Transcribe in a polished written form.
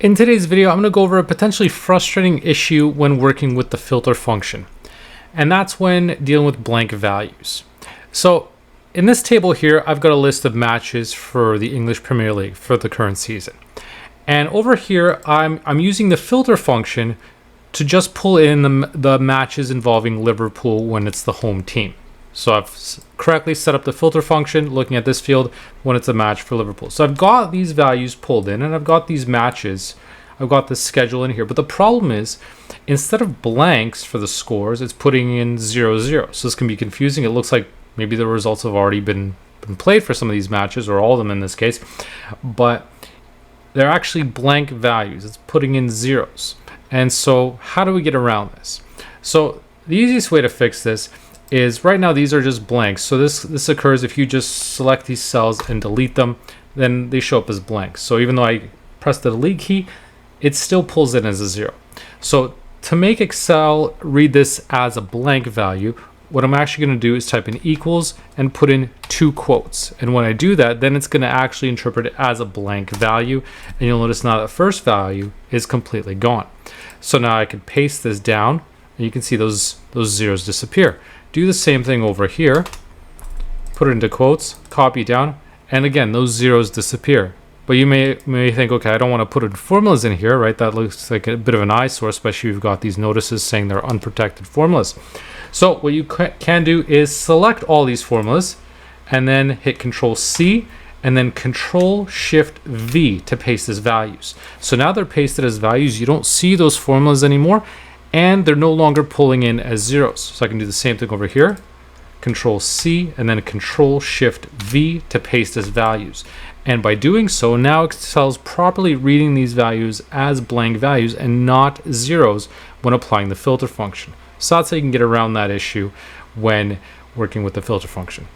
In today's video, I'm going to go over a potentially frustrating issue when working with the filter function, and that's when dealing with blank values. So in this table here, I've got a list of matches for the English Premier League for the current season. And over here, I'm using the filter function to just pull in the matches involving Liverpool when it's the home team. So I've correctly set up the filter function looking at this field when it's a match for Liverpool. So I've got these values pulled in and I've got these matches. I've got the schedule in here. But the problem is, instead of blanks for the scores, it's putting in 0-0. So this can be confusing. It looks like maybe the results have already been played for some of these matches, or all of them in this case. But they're actually blank values. It's putting in zeros. And so how do we get around this? So the easiest way to fix this is, right now these are just blanks. So this occurs if you just select these cells and delete them, then they show up as blanks. So even though I press the delete key, it still pulls in as a 0. So to make Excel read this as a blank value, what I'm actually going to do is type in equals and put in 2 quotes. And when I do that, then it's going to actually interpret it as a blank value. And you'll notice now that first value is completely gone. So now I can paste this down and you can see those zeros disappear. Do the same thing over here, put it into quotes, copy down, and again, those zeros disappear. But you may think, okay, I don't want to put in formulas in here, right? That looks like a bit of an eyesore, especially if you've got these notices saying they're unprotected formulas. So what you can do is select all these formulas and then hit Control C and then Control Shift V to paste as values. So now they're pasted as values. You don't see those formulas anymore, and they're no longer pulling in as zeros. So I can do the same thing over here, Control C and then Control Shift V to paste as values. And by doing so, now Excel's properly reading these values as blank values and not zeros when applying the filter function. So that's how you can get around that issue when working with the filter function.